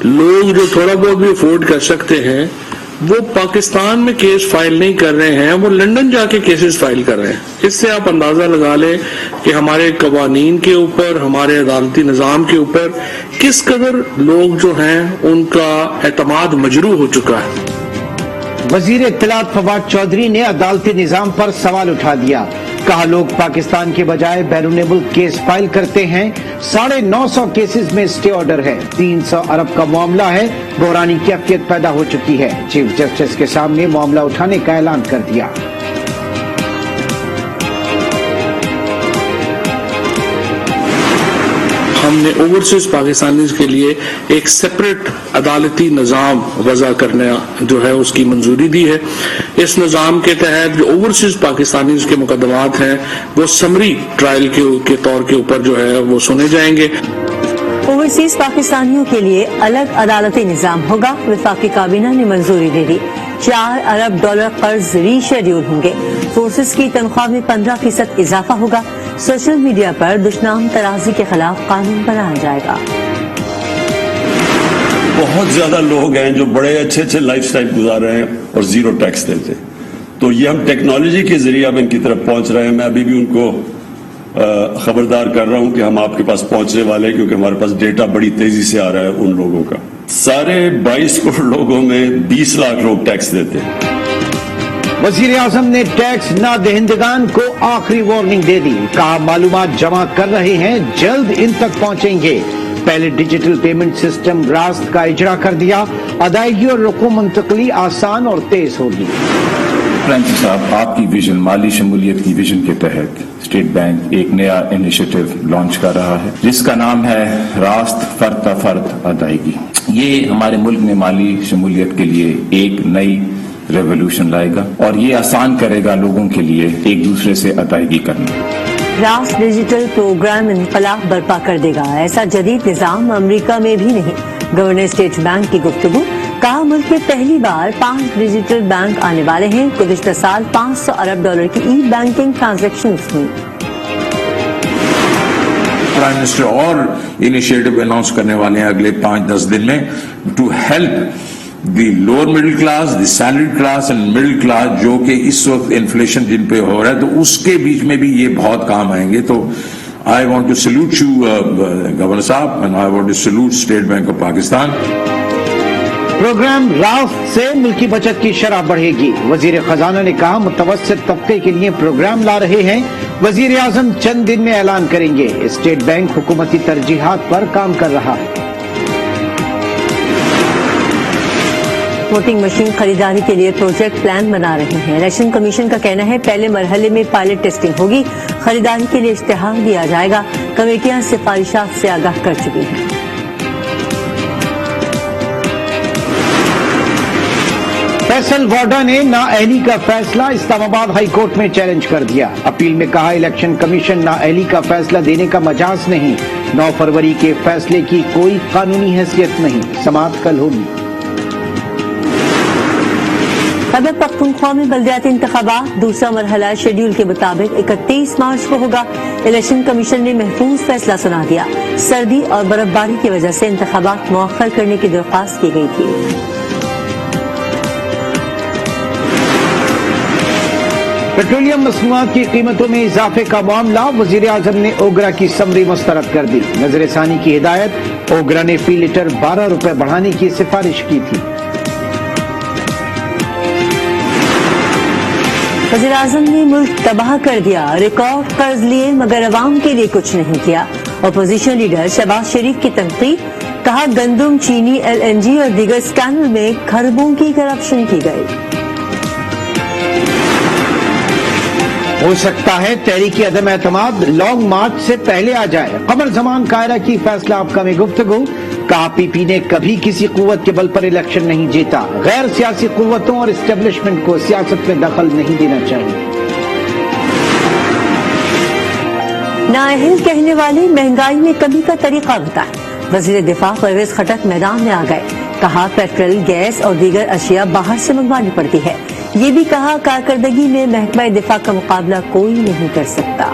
لوگ جو تھوڑا بہت بھی افورڈ کر سکتے ہیں وہ پاکستان میں کیس فائل نہیں کر رہے ہیں، وہ لنڈن جا کے کیسز فائل کر رہے ہیں۔ اس سے آپ اندازہ لگا لیں کہ ہمارے قوانین کے اوپر، ہمارے عدالتی نظام کے اوپر کس قدر لوگ جو ہیں ان کا اعتماد مجروح ہو چکا ہے۔ وزیر اطلاعات فواد چودھری نے عدالتی نظام پر سوال اٹھا دیا، کہا لوگ پاکستان کے بجائے بیرون ملک کیس فائل کرتے ہیں، 950 کیسز میں اسٹے آرڈر ہے، 300 ارب کا معاملہ ہے، بحرانی کیفیت پیدا ہو چکی ہے۔ چیف جسٹس کے سامنے معاملہ اٹھانے کا اعلان کر دیا۔ ہم نے اوورسیز پاکستانیز کے لیے ایک سیپریٹ عدالتی نظام وضع کرنا جو ہے اس کی منظوری دی ہے۔ اس نظام کے تحت جو اوورسیز پاکستانیز کے مقدمات ہیں وہ سمری ٹرائل کے طور کے اوپر جو ہے وہ سنے جائیں گے۔ اوورسیز پاکستانیوں کے لیے الگ عدالتی نظام ہوگا، وفاقی کابینہ نے منظوری دے دی۔ 4 ارب ڈالر قرض ری شیڈیول ہوں گے، فورسز کی تنخواہ میں 15% اضافہ ہوگا، سوشل میڈیا پر دشنام ترازی کے خلاف قانون بنایا جائے گا۔ بہت زیادہ لوگ ہیں جو بڑے اچھے لائف سٹائل گزار رہے ہیں اور زیرو ٹیکس دیتے ہیں، تو یہ ہم ٹیکنالوجی کے ذریعے اب ان کی طرف پہنچ رہے ہیں۔ میں ابھی بھی ان کو خبردار کر رہا ہوں کہ ہم آپ کے پاس پہنچنے والے ہیں، کیونکہ ہمارے پاس ڈیٹا بڑی تیزی سے آ رہا ہے ان لوگوں کا۔ سارے 22 کروڑ لوگوں میں 20 لاکھ لوگ ٹیکس دیتے ہیں۔ وزیر اعظم نے ٹیکس نہ دہندگان کو آخری وارننگ دے دی، کہا معلومات جمع کر رہے ہیں، جلد ان تک پہنچیں گے۔ پہلے ڈیجیٹل پیمنٹ سسٹم راست کا اجرا کر دیا، ادائیگی اور رقوم منتقلی آسان اور تیز ہوگی۔ فرینچ صاحب، آپ کی ویژن، مالی شمولیت کی ویژن کے تحت اسٹیٹ بینک ایک نیا انیشیٹو لانچ کر رہا ہے جس کا نام ہے راست فرد تا فرد ادائیگی۔ یہ ہمارے ملک میں مالی شمولیت کے لیے ایک نئی ریولوشن لائے گا اور یہ آسان کرے گا لوگوں کے لیے ایک دوسرے سے ادائیگی کرنا۔ راست ڈیجیٹل پروگرام انقلاب برپا کر دے گا، ایسا جدید نظام امریکہ میں بھی نہیں۔ گورنر اسٹیٹ بینک کی گفتگو، کہا ملک میں پہلی بار 5 ڈیجیٹل بینک آنے والے ہیں، گزشتہ سال 500 ارب ڈالر کی ای بینکنگ ٹرانزیکشنز ہوئی۔ پرائم منسٹر اور انیشیٹو اناؤنس کرنے والے ہیں اگلے 5-10 دن میں، to help the lower middle class, the salaried class and middle class, جو کہ اس وقت انفلیشن جن پہ ہو رہا ہے تو اس کے بیچ میں بھی یہ بہت کام آئیں گے۔ تو I want to salute you, Governor Saab, and I want to salute State Bank of Pakistan. Program راست سے ملکی بچت کی شرح بڑھے گی، وزیر خزانہ نے کہا متوسط طبقے کے لیے پروگرام لا رہے ہیں، وزیر اعظم چند دن میں اعلان کریں گے۔ اسٹیٹ بینک حکومتی ترجیحات پر کام کر رہا ہے۔ ووٹنگ مشین خریداری کے لیے پروجیکٹ پلان بنا رہے ہیں۔ الیکشن کمیشن کا کہنا ہے پہلے مرحلے میں پائلٹ ٹیسٹنگ ہوگی، خریداری کے لیے اشتہار دیا جائے گا، کمیٹیاں سفارشات سے آگاہ کر چکی ہیں۔ فیصل واڈا نے نااہلی کا فیصلہ اسلام آباد ہائی کورٹ میں چیلنج کر دیا۔ اپیل میں کہا الیکشن کمیشن نااہلی کا فیصلہ دینے کا مجاز نہیں، 9 فروری کے فیصلے کی کوئی قانونی حیثیت نہیں، سماعت کل ہوگی۔ خیبر پختونخوا میں بلدیاتی انتخابات دوسرا مرحلہ شیڈول کے مطابق 31 مارچ کو ہوگا۔ الیکشن کمیشن نے محفوظ فیصلہ سنا دیا، سردی اور برف باری کی وجہ سے انتخابات مؤخر کرنے کی درخواست کی گئی تھی۔ پیٹرولیم مصنوعات کی قیمتوں میں اضافے کا معاملہ، وزیر اعظم نے اوگرا کی سمری مسترد کر دی، نظر ثانی کی ہدایت، اوگرا نے فی لیٹر 12 روپے بڑھانے کی سفارش کی تھی۔ وزیر اعظم نے ملک تباہ کر دیا، ریکارڈ قرض لیے مگر عوام کے لیے کچھ نہیں کیا۔ اپوزیشن لیڈر شہباز شریف کی تنقید، کہا گندم، چینی، LNG اور دیگر اسکینڈل میں کھربوں کی کرپشن کی گئی۔ ہو سکتا ہے تحریک عدم اعتماد لانگ مارچ سے پہلے آ جائے، قمر زمان قاہرہ کی فیصلہ یافتہ میں گفتگو، کہا پی پی نے کبھی کسی قوت کے بل پر الیکشن نہیں جیتا، غیر سیاسی قوتوں اور اسٹیبلشمنٹ کو سیاست میں دخل نہیں دینا چاہیے۔ نااہل کہنے والے مہنگائی میں کمی کا طریقہ بتائیں، وزیر دفاع پرویز خٹک میدان میں آ گئے، کہا پیٹرول، گیس اور دیگر اشیاء باہر سے منگوانی پڑتی ہے، یہ بھی کہا کارکردگی میں محکمہ دفاع کا مقابلہ کوئی نہیں کر سکتا۔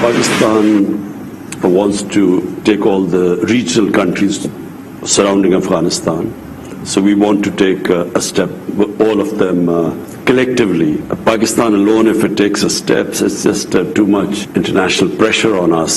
Pakistan wants to take all the regional countries surrounding Afghanistan. So we want to take a step, all of them collectively. Pakistan alone, if it takes a step, it's just too much international pressure on us,